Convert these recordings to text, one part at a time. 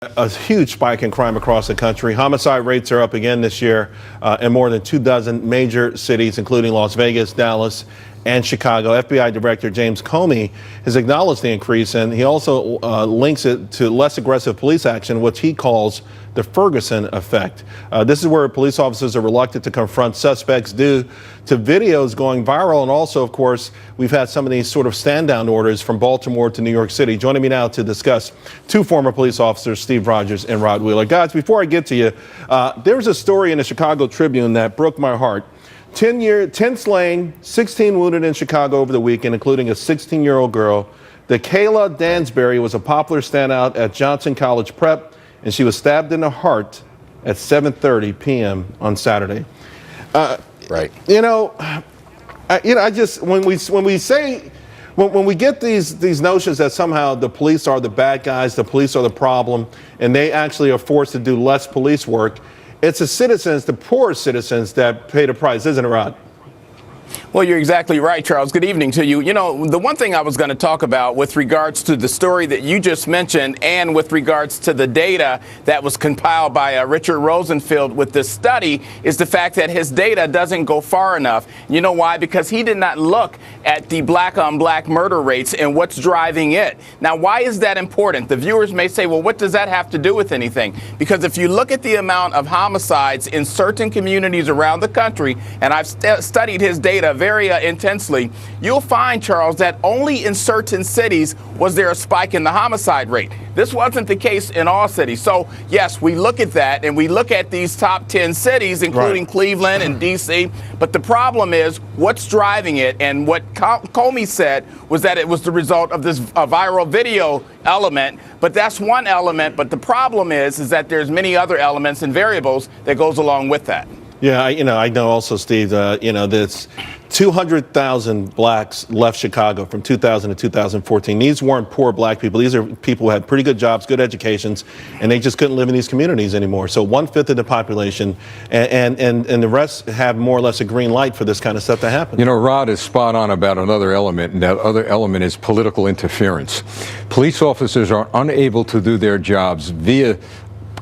A huge spike in crime across the country. Homicide rates are up again this year in more than 24 major cities, including Las Vegas, Dallas, and Chicago. FBI Director James Comey has acknowledged the increase, and he also links it to less aggressive police action, which he calls the Ferguson effect. This is where police officers are reluctant to confront suspects due to videos going viral. And also, of course, we've had some of these sort of stand-down orders from Baltimore to New York City. Joining me now to discuss two former police officers, Steve Rogers and Rod Wheeler. Guys, before I get to you, there was a story in the Chicago Tribune that broke my heart. 10 slain, 16 wounded in Chicago over the weekend, including a 16-year-old girl. The Kayla Dansbury was a popular standout at Johnson College Prep, and she was stabbed in the heart at 7:30 p.m. on Saturday. Right. I just when we get these notions that somehow the police are the bad guys, the police are the problem, and they actually are forced to do less police work. It's the citizens, the poor citizens, that pay the price, isn't it, Rod? Well, you're exactly right, Charles. Good evening to you. You know, the one thing I was going to talk about with regards to the story that you just mentioned and with regards to the data that was compiled by Richard Rosenfield with this study is the fact that his data doesn't go far enough. You know why? Because he did not look at the black-on-black murder rates and what's driving it. Now, why is that important? The viewers may say, well, what does that have to do with anything? Because if you look at the amount of homicides in certain communities around the country, and I've studied his data very intensely, you'll find, Charles, that only in certain cities was there a spike in the homicide rate. This wasn't the case in all cities. So, yes, we look at that, and we look at these top 10 cities, including Cleveland and D.C., but the problem is what's driving it, and what Comey said was that it was the result of this viral video element, but that's one element, but the problem is that there's many other elements and variables that goes along with that. Yeah, I know also, Steve, that's 200,000 blacks left Chicago from 2000 to 2014. These weren't poor black people. These are people who had pretty good jobs, good educations, and they just couldn't live in these communities anymore. So 1/5 of the population, and the rest have more or less a green light for this kind of stuff to happen. You know, Rod is spot on about another element, and that other element is political interference. Police officers are unable to do their jobs via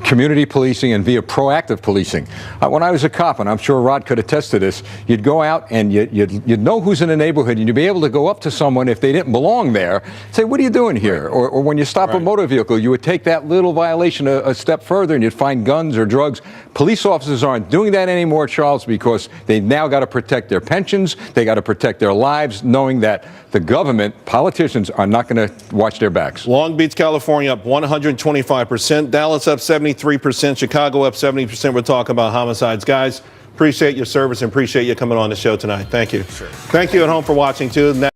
community policing and via proactive policing. When I was a cop, and I'm sure Rod could attest to this, you'd go out and you'd know who's in the neighborhood, and you'd be able to go up to someone if they didn't belong there, say, what are you doing here? Or when you stop a motor vehicle, you would take that little violation a step further, and you'd find guns or drugs. Police officers aren't doing that anymore, Charles, because they now got to protect their pensions, they got to protect their lives, knowing that the government, politicians, are not going to watch their backs. Long Beach, California up 125%, Dallas up 73%, Chicago up 70%. We're talking about homicides. Guys, appreciate your service and appreciate you coming on the show tonight. Thank you. Sure. Thank you at home for watching, too.